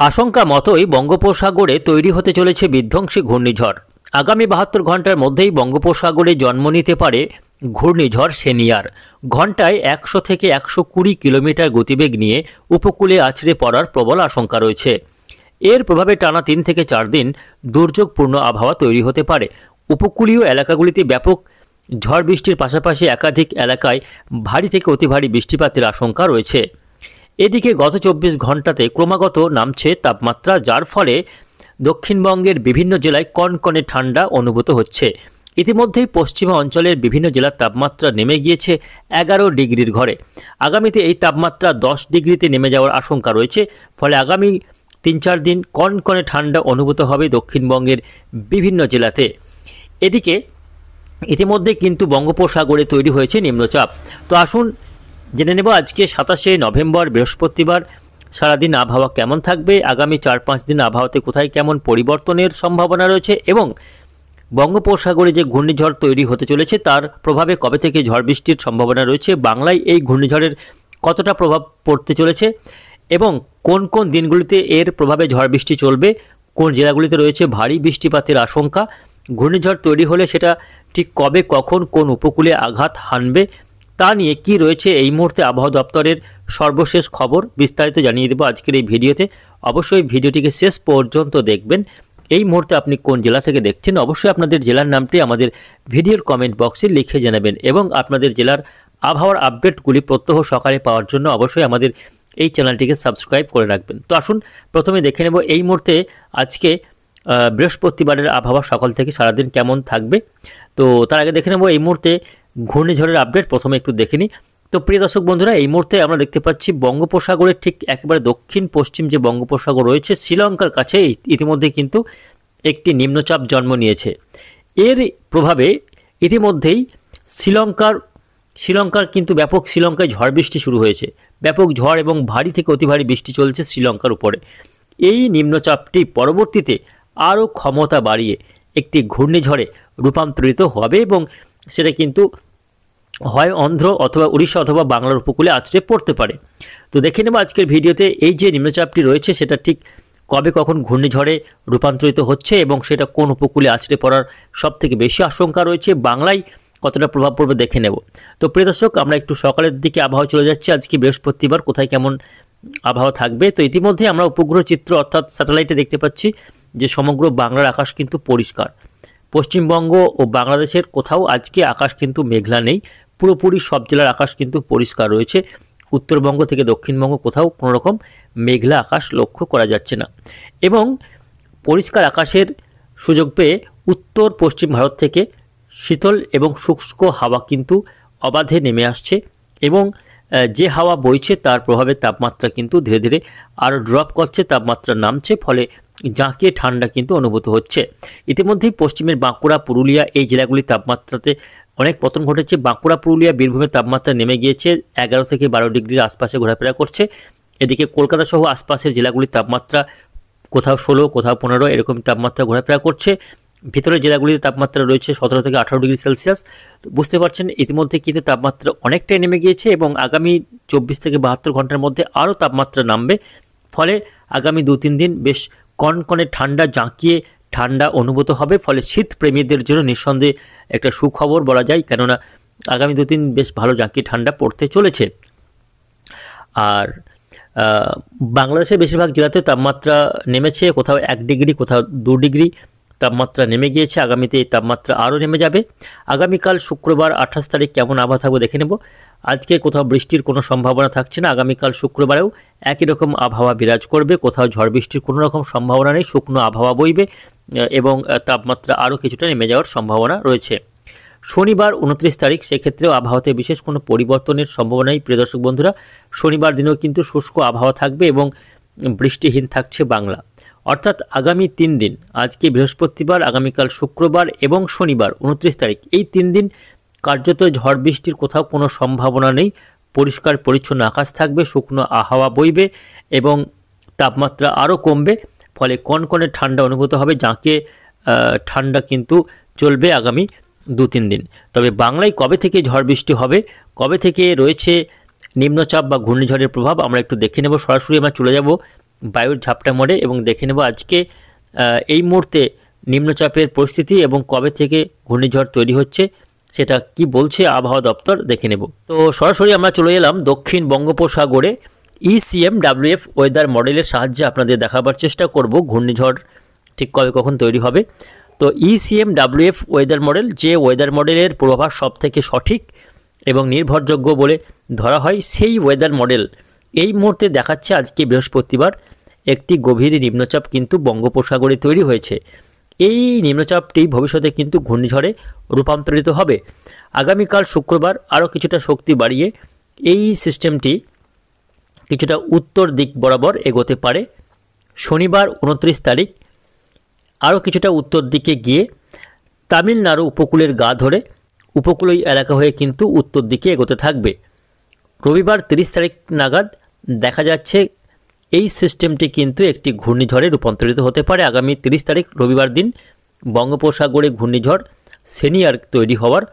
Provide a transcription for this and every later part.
আশঙ্কা মতোই বঙ্গোপসাগরে তৈরি হতে চলেছে বিধ্বংসী ঘূর্ণিঝড়। আগামী 72 ঘন্টার মধ্যেই বঙ্গোপসাগরে জন্ম নিতে পারে ঘূর্ণিঝড় সেনিয়ার। ঘন্টায় 100 থেকে 120 কিলোমিটার গতিবেগ নিয়ে উপকূলে আছড়ে পড়ার প্রবল আশঙ্কা রয়েছে। এর প্রভাবে টানা 3 থেকে 4 দিন দুর্যোগপূর্ণ আবহাওয়া তৈরি হতে পারে। উপকূলীয় এলাকাগুলিতে ব্যাপক ঝড় বৃষ্টির পাশাপাশি একাধিক এলাকায় ভারী থেকে অতি ভারী বৃষ্টিপাতের আশঙ্কা রয়েছে। এদিকে গত 24 ঘন্টাতে ক্রমাগত নামছে তাপমাত্রা, যার ফলে দক্ষিণবঙ্গের বিভিন্ন জেলায় কনকনে ঠান্ডা অনুভূত হচ্ছে। ইতিমধ্যেই পশ্চিমা অঞ্চলের বিভিন্ন জেলার তাপমাত্রা নেমে গিয়েছে 11 ডিগ্রির ঘরে। আগামীতে এই তাপমাত্রা 10 ডিগ্রিতে নেমে যাওয়ার আশঙ্কা রয়েছে। ফলে আগামী 3-4 দিন কনকনে ঠান্ডা অনুভূত হবে দক্ষিণবঙ্গের বিভিন্ন জেলাতে। এদিকে ইতিমধ্যে কিন্তু বঙ্গোপসাগরে তৈরি হয়েছে নিম্নচাপ। তো আসুন জেনে নেব আজকে 27শে নভেম্বর বৃহস্পতিবার সারাদিন আবহাওয়া কেমন থাকবে, আগামী 4-5 দিন আবহাওয়াতে কোথায় কেমন পরিবর্তনের সম্ভাবনা রয়েছে এবং বঙ্গোপসাগরে যে ঘূর্ণিঝড় তৈরি হতে চলেছে তার প্রভাবে কবে থেকে ঝড় বৃষ্টির সম্ভাবনা রয়েছে, বাংলায় এই ঘূর্ণিঝড়ের কতটা প্রভাব পড়তে চলেছে এবং কোন কোন দিনগুলিতে এর প্রভাবে ঝড় বৃষ্টি চলবে, কোন জেলাগুলিতে রয়েছে ভারী বৃষ্টিপাতের আশঙ্কা, ঘূর্ণিঝড় তৈরি হলে সেটা ঠিক কবে কখন কোন উপকূলে আঘাত হানবে তা নিয়ে কি রয়েছে এই মুহূর্তে আবহাওয়া দপ্তরের সর্বশেষ খবর বিস্তারিত জানিয়ে দেব আজকের এই ভিডিওতে। অবশ্যই ভিডিওটিকে শেষ পর্যন্ত দেখবেন। এই মুহূর্তে আপনি কোন জেলা থেকে দেখছেন অবশ্যই আপনাদের জেলার নামটি আমাদের ভিডিওর কমেন্ট বক্সে লিখে জানাবেন এবং আপনাদের জেলার আবহাওয়ার আপডেটগুলি প্রত্যহ সকালে পাওয়ার জন্য অবশ্যই আমাদের এই চ্যানেলটিকে সাবস্ক্রাইব করে রাখবেন। তো আসুন প্রথমে দেখে নেব এই মুহূর্তে আজকে বৃহস্পতিবারের আবহাওয়া সকাল থেকে সারাদিন কেমন থাকবে। তো তার আগে দেখে নেব এই মুহূর্তে ঘূর্ণিঝড়ের আপডেট প্রথমে একটু দেখে নিই। তো প্রিয় দর্শক বন্ধুরা, এই মুহূর্তে আমরা দেখতে পাচ্ছি বঙ্গোপসাগরের ঠিক একেবারে দক্ষিণ পশ্চিম যে বঙ্গোপসাগর রয়েছে শ্রীলঙ্কার কাছে ইতিমধ্যে কিন্তু একটি নিম্নচাপ জন্ম নিয়েছে। এর প্রভাবে ইতিমধ্যেই শ্রীলঙ্কার কিন্তু ব্যাপক শ্রীলঙ্কায় ঝড় বৃষ্টি শুরু হয়েছে। ব্যাপক ঝড় এবং ভারী থেকে অতি ভারী বৃষ্টি চলছে শ্রীলঙ্কার উপরে। এই নিম্নচাপটি পরবর্তীতে আরও ক্ষমতা বাড়িয়ে একটি ঘূর্ণিঝড়ে রূপান্তরিত হবে এবং সেটা কিন্তু হয় অন্ধ্র অথবা উড়িষ্যা অথবা বাংলার উপকূলে আছড়ে পড়তে পারে। তো দেখে নেব আজকের ভিডিওতে এই যে নিম্নচাপটি রয়েছে সেটা ঠিক কবে কখন ঘূর্ণিঝড়ে রূপান্তরিত হচ্ছে এবং সেটা কোন উপকূলে আছড়ে পড়ার সবথেকে বেশি আশঙ্কা রয়েছে, বাংলায় কতটা প্রভাব পড়বে দেখে নেব। তো প্রিয় দর্শক, আমরা একটু সকালের দিকে আবহাওয়া চলে যাচ্ছি। আজকে বৃহস্পতিবার কোথায় কেমন আবহাওয়া থাকবে। তো ইতিমধ্যে আমরা উপগ্রহ চিত্র অর্থাৎ স্যাটেলাইটে দেখতে পাচ্ছি যে সমগ্র বাংলার আকাশ কিন্তু পরিষ্কার। পশ্চিমবঙ্গ ও বাংলাদেশের কোথাও আজকে আকাশ কিন্তু মেঘলা নেই, পুরোপুরি সব জেলার আকাশ কিন্তু পরিষ্কার রয়েছে। উত্তরবঙ্গ থেকে দক্ষিণবঙ্গ কোথাও কোনো রকম মেঘলা আকাশ লক্ষ্য করা যাচ্ছে না এবং পরিষ্কার আকাশের সুযোগ পেয়ে উত্তর পশ্চিম ভারত থেকে শীতল এবং শুষ্ক হাওয়া কিন্তু অবাধে নেমে আসছে এবং যে হাওয়া বইছে তার প্রভাবে তাপমাত্রা কিন্তু ধীরে ধীরে আরও ড্রপ করছে, তাপমাত্রা নামছে, ফলে জাঁকিয়ে ঠান্ডা কিন্তু অনুভূত হচ্ছে। ইতিমধ্যেই পশ্চিমের বাঁকুড়া, পুরুলিয়া এই জেলাগুলির তাপমাত্রাতে অনেক পতন ঘটেছে। বাঁকুড়া, পুরুলিয়া, বীরভূমের তাপমাত্রা নেমে গিয়েছে 11 থেকে 12 ডিগ্রির আশপাশে ঘোরাফেরা করছে। এদিকে কলকাতা সহ আশপাশের জেলাগুলির তাপমাত্রা কোথাও 16, কোথাও 15 এরকম তাপমাত্রা ঘোরাফেরা করছে। ভিতরের জেলাগুলির তাপমাত্রা রয়েছে 17 থেকে 18 ডিগ্রি সেলসিয়াস। তো বুঝতে পারছেন ইতিমধ্যে কিন্তু তাপমাত্রা অনেকটাই নেমে গিয়েছে এবং আগামী 24 থেকে 72 ঘন্টার মধ্যে আরও তাপমাত্রা নামবে। ফলে আগামী 2-3 দিন বেশ কনকনে ঠান্ডা, জাঁকিয়ে ঠান্ডা অনুভূত হবে। ফলে শীত প্রেমীদের জন্য নিঃসন্দেহে একটা সুখবর বলা যায়, কেননা আগামী 2 দিন বেশ ভালো জাঁকিয়ে ঠান্ডা পড়তে চলেছে। আর বাংলাদেশের বেশিরভাগ জেলাতে তাপমাত্রা নেমেছে, কোথাও 1 ডিগ্রি, কোথাও 2 ডিগ্রি তাপমাত্রা নেমে গিয়েছে। আগামীতে এই তাপমাত্রা আরও নেমে যাবে। আগামীকাল শুক্রবার 28 তারিখ কেমন আবহাওয়া থাকবে দেখে নেব। আজকে কোথাও বৃষ্টির কোনো সম্ভাবনা থাকছে না। আগামীকাল শুক্রবারেও একই রকম আবহাওয়া বিরাজ করবে, কোথাও ঝড় বৃষ্টির কোনো রকম সম্ভাবনা নেই, শুকনো আবহাওয়া বইবে এবং তাপমাত্রা আরও কিছুটা নেমে যাওয়ার সম্ভাবনা রয়েছে। শনিবার 29 তারিখ, সেক্ষেত্রেও আবহাওয়াতে বিশেষ কোনো পরিবর্তনের সম্ভাবনা নেই। প্রিয় দর্শক বন্ধুরা, শনিবার দিনেও কিন্তু শুষ্ক আবহাওয়া থাকবে এবং বৃষ্টিহীন থাকছে বাংলা। অর্থাৎ আগামী 3 দিন, আজকে বৃহস্পতিবার, আগামীকাল শুক্রবার এবং শনিবার 29 তারিখ, এই 3 দিন কার্যত ঝড় বৃষ্টির কোথাও কোনো সম্ভাবনা নেই। পরিষ্কার পরিচ্ছন্ন আকাশ থাকবে, শুকনো হাওয়া বইবে এবং তাপমাত্রা আরও কমবে। ফলে কনকনে ঠান্ডা অনুভূত হবে, জাঁকিয়ে ঠান্ডা কিন্তু চলবে আগামী 2-3 দিন। তবে বাংলায় কবে থেকে ঝড় বৃষ্টি হবে, কবে থেকে রয়েছে নিম্নচাপ বা ঘূর্ণিঝড়ের প্রভাব আমরা একটু দেখে নেব। সরাসরি আমরা চলে যাব বায়ুর ঝাপটা মোড়ে এবং দেখে নেব আজকে এই মুহূর্তে নিম্নচাপের পরিস্থিতি এবং কবে থেকে ঘূর্ণিঝড় তৈরি হচ্ছে সেটা কি বলছে আবহাওয়া দপ্তর দেখে নেব। তো সরাসরি আমরা চলে এলাম দক্ষিণ বঙ্গোপসাগরে ECMWF ওয়েদার মডেলের সাহায্যে আপনাদের দেখাবার চেষ্টা করব ঘূর্ণিঝড় ঠিক কবে কখন তৈরি হবে। তো ECMWF ওয়েদার মডেল, যে ওয়েদার মডেলের পূর্বাভাস সবথেকে সঠিক এবং নির্ভরযোগ্য বলে ধরা হয়, সেই ওয়েদার মডেল এই মুহূর্তে দেখাচ্ছে আজকে বৃহস্পতিবার একটি গভীর নিম্নচাপ কিন্তু বঙ্গোপসাগরে তৈরি হয়েছে। এই নিম্নচাপটি ভবিষ্যতে কিন্তু ঘূর্ণিঝড়ে রূপান্তরিত হবে। আগামীকাল শুক্রবার আরও কিছুটা শক্তি বাড়িয়ে এই সিস্টেমটি কিছুটা উত্তর দিক বরাবর এগোতে পারে। শনিবার 29 তারিখ আরও কিছুটা উত্তর দিকে গিয়ে তামিলনাড়ু উপকূলের গা ধরে উপকূলীয় এলাকা হয়ে কিন্তু উত্তর দিকে এগোতে থাকবে। রবিবার 30 তারিখ নাগাদ দেখা যাচ্ছে এই সিস্টেমটি কিন্তু একটি ঘূর্ণিঝড়ে রূপান্তরিত হতে পারে। আগামী 30 তারিখ রবিবার দিন বঙ্গোপসাগরে ঘূর্ণিঝড় সেনিয়ার তৈরি হওয়ার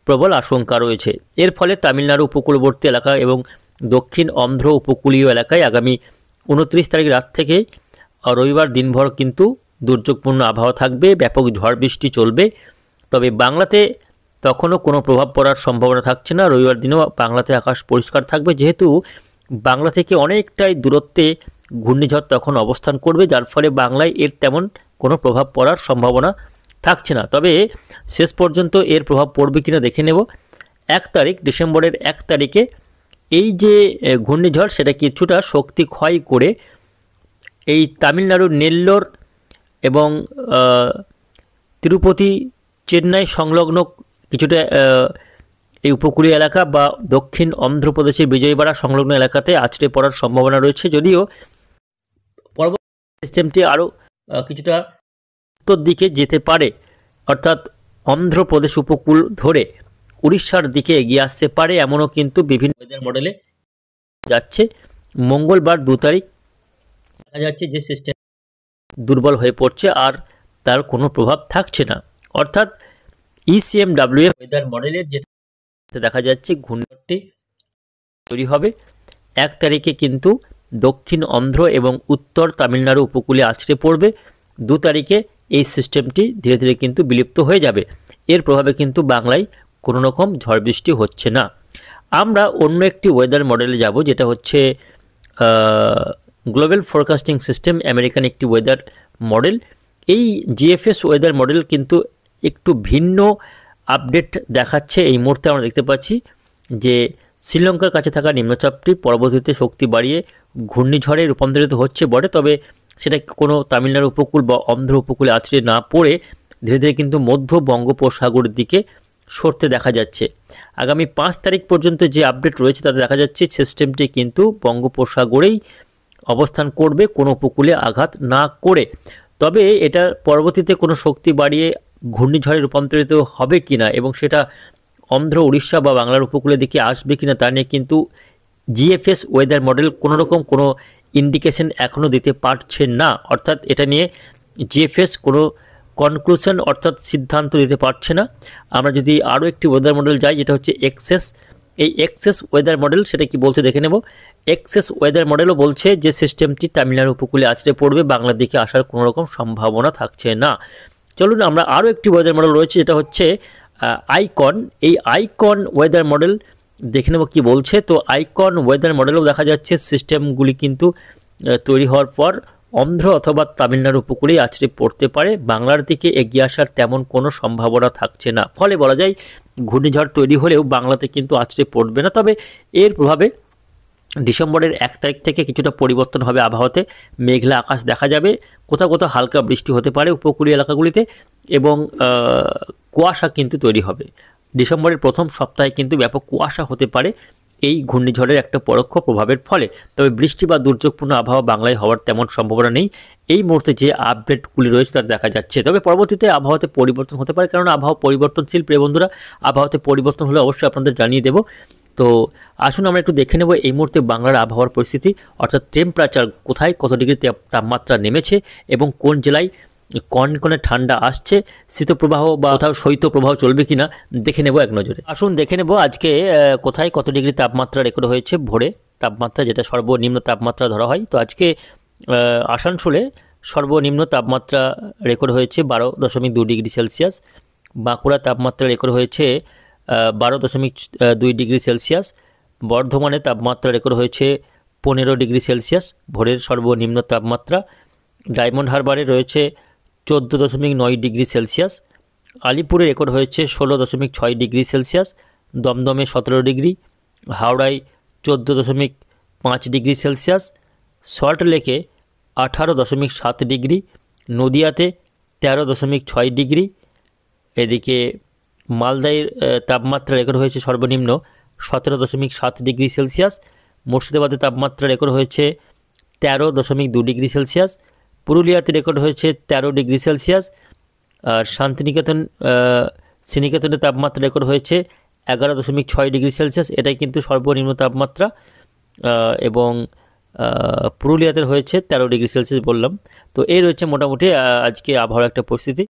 প্রবল আশঙ্কা রয়েছে। এর ফলে তামিলনাড়ু উপকূলবর্তী এলাকা এবং দক্ষিণ অন্ধ্র উপকূলীয় এলাকায় আগামী 29 তারিখ রাত থেকে রবিবার দিনভর কিন্তু দুর্যোগপূর্ণ আবহাওয়া থাকবে, ব্যাপক ঝড় বৃষ্টি চলবে। তবে বাংলাতে তখনও কোনো প্রভাব পড়ার সম্ভাবনা থাকছে না। রবিবার দিনেও বাংলাতে আকাশ পরিষ্কার থাকবে, যেহেতু বাংলা থেকে অনেকটাই দূরত্বে ঘূর্ণিঝড় তখন অবস্থান করবে, যার ফলে বাংলায় এর তেমন কোনো প্রভাব পড়ার সম্ভাবনা থাকছে না। তবে শেষ পর্যন্ত এর প্রভাব পড়বে কিনা দেখে নেব। 1 তারিখ ডিসেম্বরের 1 তারিখে এই যে ঘূর্ণিঝড় সেটা কিছুটা শক্তি ক্ষয় করে এই তামিলনাড়ুর নেল্লোর এবং তিরুপতি চেন্নাই সংলগ্ন কিছুটা এই উপকূলীয় এলাকা বা দক্ষিণ অন্ধ্রপ্রদেশের বিজয়বাড়া সংলগ্ন এলাকাতে আছড়ে পড়ার সম্ভাবনা রয়েছে। যদিও পরবর্তী সিস্টেমটি আরও কিছুটা উত্তর দিকে যেতে পারে, অর্থাৎ অন্ধ্রপ্রদেশ উপকূল ধরে উড়িষ্যার দিকে এগিয়ে আসতে পারে, এমনও কিন্তু বিভিন্ন ওয়েদার মডেলে যাচ্ছে। মঙ্গলবার 2 তারিখ দেখা যাচ্ছে যে সিস্টেম দুর্বল হয়ে পড়ছে আর তার কোনো প্রভাব থাকছে না। অর্থাৎ ECMWF ওয়েদার মডেলের যেটা দেখা যাচ্ছে ঘূর্ণিঝড়টি তৈরি হবে 1 তারিখে কিন্তু দক্ষিণ অন্ধ্র এবং উত্তর তামিলনাড়ু উপকূলে আছড়ে পড়বে। 2 তারিখে এই সিস্টেমটি ধীরে ধীরে কিন্তু বিলুপ্ত হয়ে যাবে। এর প্রভাবে কিন্তু বাংলায় কোনো রকম ঝড় বৃষ্টি হচ্ছে না। আমরা অন্য একটি ওয়েদার মডেলে যাব, যেটা হচ্ছে গ্লোবাল ফোরকাস্টিং সিস্টেম, আমেরিকান একটি ওয়েদার মডেল। এই GFS ওয়েদার মডেল কিন্তু একটু ভিন্ন আপডেট দেখাচ্ছে। এই মুহূর্তে আমরা দেখতে পাচ্ছি যে শ্রীলঙ্কার কাছে থাকা নিম্নচাপটি পরবর্তীতে শক্তি বাড়িয়ে ঘূর্ণিঝড়ে রূপান্তরিত হচ্ছে বটে, তবে সেটা কোনো তামিলনাড়ু উপকূল বা অন্ধ্র উপকূলে আছড়ে না পড়ে ধীরে ধীরে কিন্তু মধ্য বঙ্গোপসাগরের দিকে সরতে দেখা যাচ্ছে। আগামী 5 তারিখ পর্যন্ত যে আপডেট রয়েছে তাতে দেখা যাচ্ছে সিস্টেমটি কিন্তু বঙ্গোপসাগরেই অবস্থান করবে, কোনো উপকূলে আঘাত না করে। তবে এটা পরবর্তীতে কোনো শক্তি বাড়িয়ে ঘূর্ণিঝড়ে রূপান্তরিত হবে কিনা এবং সেটা অন্ধ্র, উড়িষ্যা বা বাংলার উপকূলের দিকে আসবে কিনা তা নিয়ে কিন্তু GFS ওয়েদার মডেল কোনো রকম কোনো ইন্ডিকেশন এখনও দিতে পারছে না। অর্থাৎ এটা নিয়ে GFS কোনো কনক্লুশন অর্থাৎ সিদ্ধান্ত দিতে পারছে না। আমরা যদি আরও একটি ওয়েদার মডেল যাই, যেটা হচ্ছে এক্সেস, এই এক্সেস ওয়েদার মডেল সেটা কি বলছে দেখে নেব। এক্সেস ওয়েদার মডেলও বলছে যে সিস্টেমটি তামিলনাড়ু উপকূলে আছড়ে পড়বে, বাংলার দিকে আসার কোনো রকম সম্ভাবনা থাকছে না। চলুন আমরা আরও একটি ওয়েদার মডেল রয়েছে, যেটা হচ্ছে আইকন। এই আইকন ওয়েদার মডেল দেখে নেব কী বলছে। তো আইকন ওয়েদার মডেলও দেখা যাচ্ছে সিস্টেমগুলি কিন্তু তৈরি হওয়ার পর অন্ধ্র অথবা তামিলনাড়ু উপকূলেই আছড়ে পড়তে পারে, বাংলার দিকে এগিয়ে আসার তেমন কোনো সম্ভাবনা থাকছে না। ফলে বলা যায় ঘূর্ণিঝড় তৈরি হলেও বাংলাতে কিন্তু আছড়ে পড়বে না। তবে এর প্রভাবে ডিসেম্বরের 1 তারিখ থেকে কিছুটা পরিবর্তন হবে আবহাওয়াতে। মেঘলা আকাশ দেখা যাবে, কোথাও কোথাও হালকা বৃষ্টি হতে পারে উপকূলীয় এলাকাগুলিতে এবং কুয়াশা কিন্তু তৈরি হবে। ডিসেম্বরের প্রথম সপ্তাহে কিন্তু ব্যাপক কুয়াশা হতে পারে এই ঘূর্ণিঝড়ের একটা পরোক্ষ প্রভাবের ফলে। তবে বৃষ্টি বা দুর্যোগপূর্ণ আবহাওয়া বাংলায় হওয়ার তেমন সম্ভাবনা নেই এই মুহূর্তে যে আপডেটগুলি রয়েছে তার দেখা যাচ্ছে। তবে পরবর্তীতে আবহাওয়াতে পরিবর্তন হতে পারে, কারণ আবহাওয়া পরিবর্তনশীল। প্রিয় বন্ধুরা, আবহাওয়াতে পরিবর্তন হলে অবশ্যই আপনাদের জানিয়ে দেব। তো আসুন আমরা একটু দেখে নেব এই মুহূর্তে বাংলার আবহাওয়ার পরিস্থিতি, অর্থাৎ টেম্পারেচার কোথায় কত ডিগ্রি তাপমাত্রা নেমেছে এবং কোন জেলায় কনকনে ঠান্ডা আসছে, শীতপ্রবাহ বা কোথাও শৈত্যপ্রবাহ চলবে কিনা দেখে নেব এক নজরে। আসুন দেখে নেব আজকে কোথায় কত ডিগ্রি তাপমাত্রা রেকর্ড হয়েছে ভোরে তাপমাত্রা, যেটা সর্বনিম্ন তাপমাত্রা ধরা হয়। তো আজকে আসানসোলে সর্বনিম্ন তাপমাত্রা রেকর্ড হয়েছে 12.2 ডিগ্রি সেলসিয়াস। বাঁকুড়া তাপমাত্রা রেকর্ড হয়েছে 12.2 ডিগ্রি সেলসিয়াস। বর্ধমানে তাপমাত্রা রেকর্ড হয়েছে 15 ডিগ্রি সেলসিয়াস ভোরের সর্বনিম্ন তাপমাত্রা। ডায়মন্ড হারবারে রয়েছে 14.9 ডিগ্রি সেলসিয়াস। আলিপুরে রেকর্ড হয়েছে 16.6 ডিগ্রি সেলসিয়াস। দমদমে 17 ডিগ্রি। হাওড়ায় 14.5 ডিগ্রি সেলসিয়াস। সল্টলেকে 18.7 ডিগ্রি। নদিয়াতে 13.6 ডিগ্রি। এদিকে মালদায় তাপমাত্রা রেকর্ড হয়েছে সর্বনিম্ন 17.7 ডিগ্রি সেলসিয়াস। মুর্শিদাবাদে তাপমাত্রা রেকর্ড হয়েছে 13.2 ডিগ্রি সেলসিয়াস। পুরুলিয়াতে রেকর্ড হয়েছে 13 ডিগ্রি সেলসিয়াস। আর শ্রীনিকেতনের তাপমাত্রা রেকর্ড হয়েছে 11.6 ডিগ্রি সেলসিয়াস। এটাই কিন্তু সর্বনিম্ন তাপমাত্রা। এবং পুরুলিয়াতে হয়েছে 13 ডিগ্রি সেলসিয়াস বললাম। তো এই রয়েছে মোটামুটি আজকে আবহাওয়ার একটা পরিস্থিতি।